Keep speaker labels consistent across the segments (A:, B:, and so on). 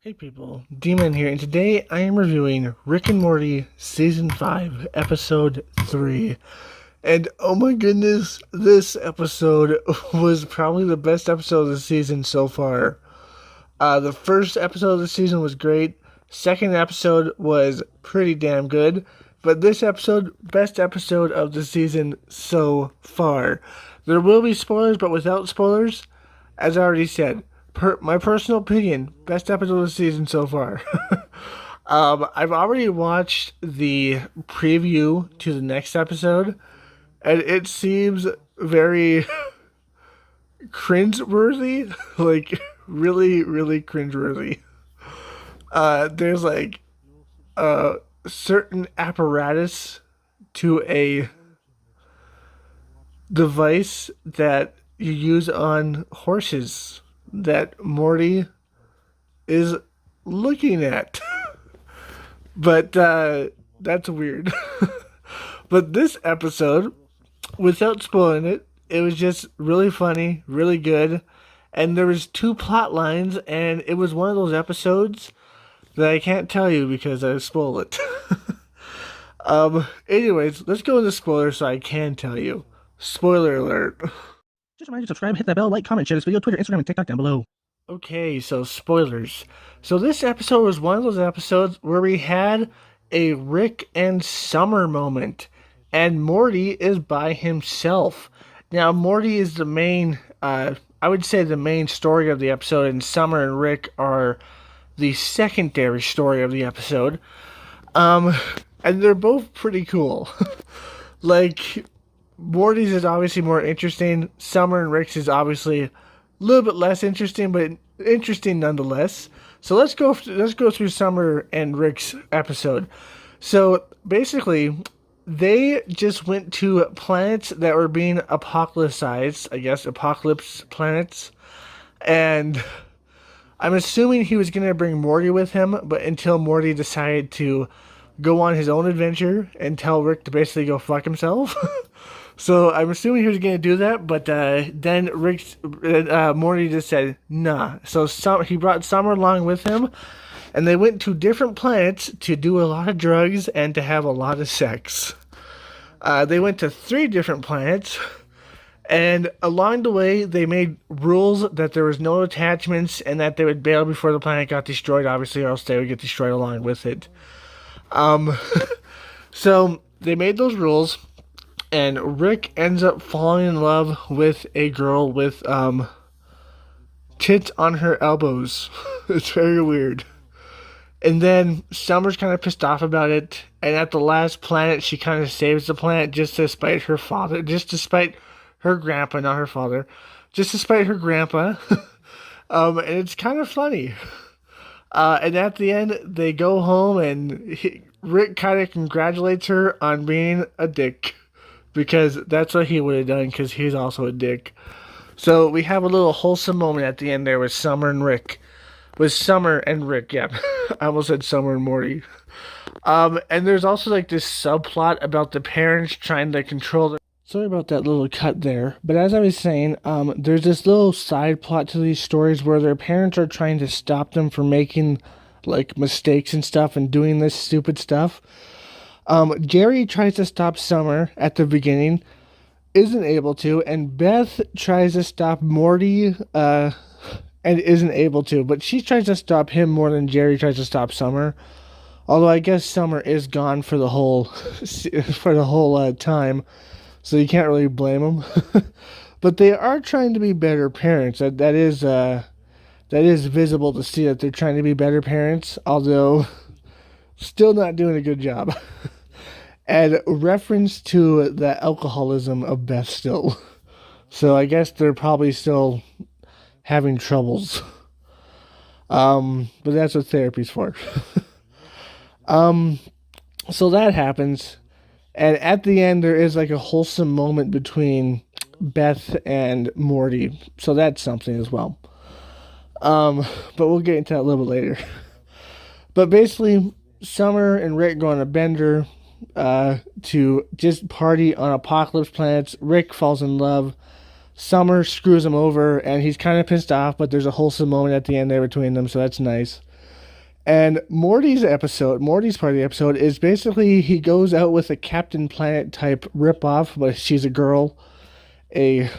A: Hey people, D-Man here, and today I am reviewing Rick and Morty Season 5, Episode 3. And oh my goodness, this episode was probably the best episode of the season so far. The first episode of the season was great, second episode was pretty damn good, but this episode, best episode of the season so far. There will be spoilers, but without spoilers, as I already said, my personal opinion, best episode of the season so far. I've already watched the preview to the next episode, and it seems very cringeworthy. Like, really, really cringeworthy. There's like a certain apparatus to a device that you use on horses that Morty is looking at. But that's weird. But this episode, without spoiling it, it was just really funny, really good. And there was two plot lines, and it was one of those episodes that I can't tell you because I spoil it. Anyways, let's go into spoilers so I can tell you. Spoiler alert.
B: Just remind you to subscribe, hit that bell, like, comment, share this video, Twitter, Instagram, and TikTok down below.
A: Okay, so spoilers. So this episode was one of those episodes where we had a Rick and Summer moment, and Morty is by himself. Now, Morty is the main, I would say the main story of the episode, and Summer and Rick are the secondary story of the episode. And they're both pretty cool. Like, Morty's is obviously more interesting. Summer and Rick's is obviously a little bit less interesting, but interesting nonetheless. So let's go through Summer and Rick's episode. So basically, they just went to planets that were being apocalypsized, I guess, apocalypse planets. And I'm assuming he was going to bring Morty with him, but until Morty decided to go on his own adventure and tell Rick to basically go fuck himself. So I'm assuming he was going to do that, but then Morty just said, nah. So he brought Summer along with him, and they went to different planets to do a lot of drugs and to have a lot of sex. They went to 3 different planets, and along the way, they made rules that there was no attachments and that they would bail before the planet got destroyed, obviously, or else they would get destroyed along with it. So they made those rules. And Rick ends up falling in love with a girl with tits on her elbows. It's very weird. And then Summer's kind of pissed off about it. And at the last planet, she kind of saves the planet just to spite her father. Just to spite her grandpa, not her father. Just to spite her grandpa. And it's kind of funny. And at the end, they go home and Rick kind of congratulates her on being a dick. Because that's what he would have done, because he's also a dick. So we have a little wholesome moment at the end there with Summer and Rick. With Summer and Rick, yeah. I almost said Summer and Morty. And there's also like this subplot about the parents trying to control their... Sorry about that little cut there. But as I was saying, there's this little side plot to these stories where their parents are trying to stop them from making like mistakes and stuff and doing this stupid stuff. Jerry tries to stop Summer at the beginning, isn't able to, and Beth tries to stop Morty, and isn't able to, but she tries to stop him more than Jerry tries to stop Summer. Although I guess Summer is gone for the whole time, so you can't really blame them. But they are trying to be better parents. That is visible to see that they're trying to be better parents, although still not doing a good job. And reference to the alcoholism of Beth still. So I guess they're probably still having troubles. But that's what therapy's for. So that happens. And at the end, there is like a wholesome moment between Beth and Morty. So that's something as well. But we'll get into that a little bit later. But basically, Summer and Rick go on a bender to just party on apocalypse planets. Rick falls in love. Summer screws him over, and he's kind of pissed off, but there's a wholesome moment at the end there between them, so that's nice. And Morty's part of the episode is basically he goes out with a Captain Planet type ripoff, but she's a girl, a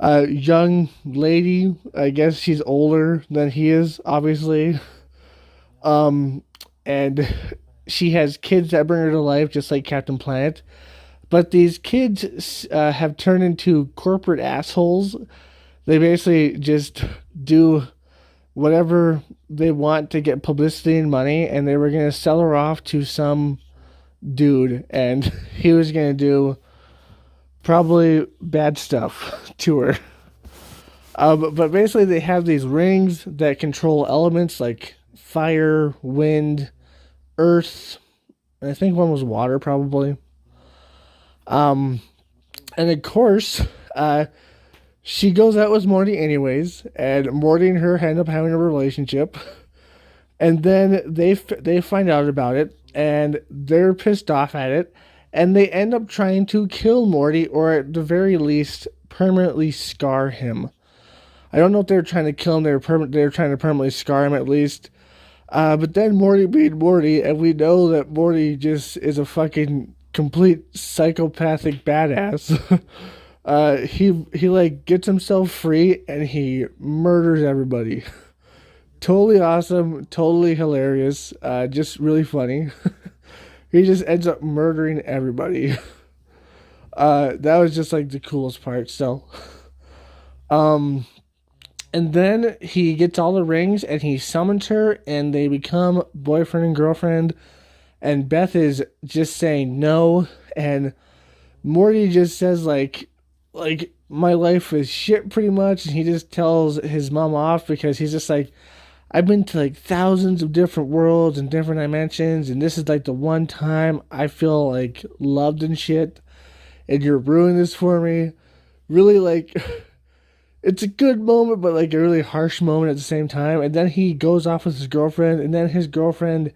A: young lady. I guess she's older than he is, obviously. And she has kids that bring her to life, just like Captain Planet. But these kids have turned into corporate assholes. They basically just do whatever they want to get publicity and money, and they were going to sell her off to some dude, and he was going to do probably bad stuff to her. But basically, they have these rings that control elements like fire, wind, earth, and I think one was water, probably. And of course, she goes out with Morty anyways, and Morty and her end up having a relationship. And then they find out about it, and they're pissed off at it, and they end up trying to kill Morty, or at the very least, permanently scar him. I don't know if they were trying to kill him. They were trying to permanently scar him at least. But then Morty being Morty, and we know that Morty just is a fucking complete psychopathic badass. He like gets himself free and he murders everybody. Totally awesome, totally hilarious, just really funny. He just ends up murdering everybody. That was just like the coolest part. So, and then he gets all the rings and he summons her and they become boyfriend and girlfriend. And Beth is just saying no, and Morty just says like my life is shit pretty much, and he just tells his mom off because he's just like, I've been to like thousands of different worlds and different dimensions, and this is like the one time I feel like loved and shit, and you're ruining this for me. Really, like, it's a good moment, but like a really harsh moment at the same time. And then he goes off with his girlfriend, and then his girlfriend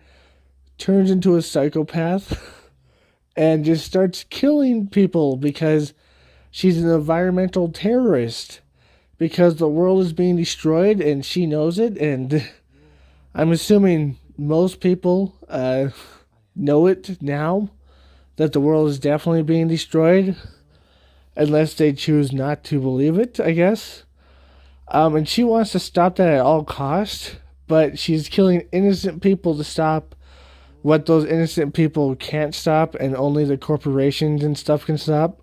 A: turns into a psychopath and just starts killing people because she's an environmental terrorist, because the world is being destroyed and she knows it. And I'm assuming most people know it now, that the world is definitely being destroyed, unless they choose not to believe it, I guess. And she wants to stop that at all costs, but she's killing innocent people to stop what those innocent people can't stop, and only the corporations and stuff can stop,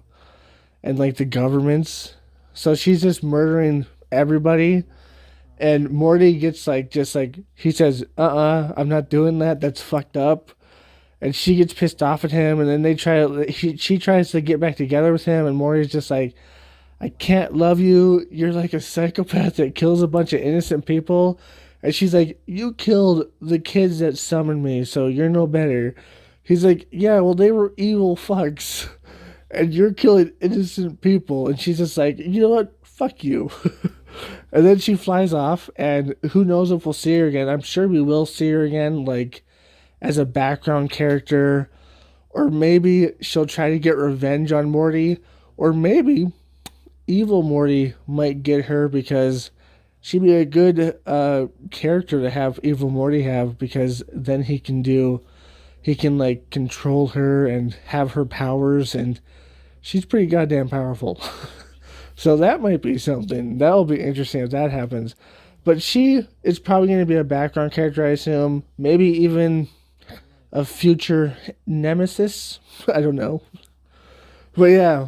A: and like the governments. So she's just murdering everybody, and Morty gets like, just like, he says, I'm not doing that, that's fucked up. And she gets pissed off at him, and then she tries to get back together with him, and Morty's just like, I can't love you, you're like a psychopath that kills a bunch of innocent people. And she's like, you killed the kids that summoned me, so you're no better. He's like, yeah, well, they were evil fucks. And you're killing innocent people. And she's just like, you know what? Fuck you. And then she flies off, and who knows if we'll see her again. I'm sure we will see her again, like, as a background character. Or maybe she'll try to get revenge on Morty. Or maybe evil Morty might get her, because she'd be a good character to have evil Morty have, because then he can like control her and have her powers, and she's pretty goddamn powerful. So that might be something. That'll be interesting if that happens. But she is probably going to be a background character, I assume. Maybe even a future nemesis. I don't know. But yeah,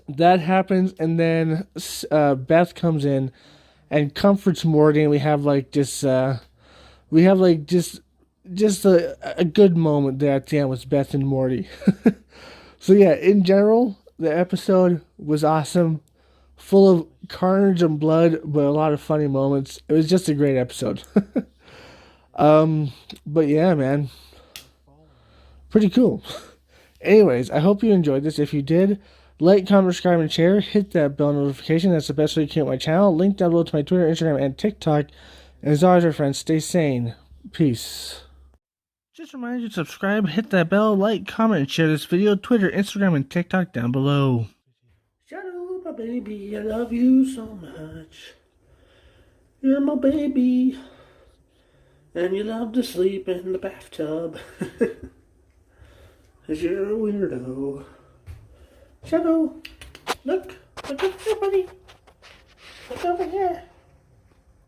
A: that happens, and then Beth comes in and comforts Morty, and we have like just a good moment there at the end with Beth and Morty. So yeah, in general, the episode was awesome, full of carnage and blood, but a lot of funny moments. It was just a great episode. But yeah, man, pretty cool. Anyways, I hope you enjoyed this. If you did, like, comment, subscribe, and share. Hit that bell notification. That's the best way to keep my channel. Link down below to my Twitter, Instagram, and TikTok. And as always, my friends, stay sane. Peace.
B: Just remind you to subscribe, hit that bell, like, comment, and share this video. Twitter, Instagram, and TikTok down below.
A: Shadow, my baby, I love you so much. You're my baby. And you love to sleep in the bathtub. 'Cause you're a weirdo. Shadow, look, look up.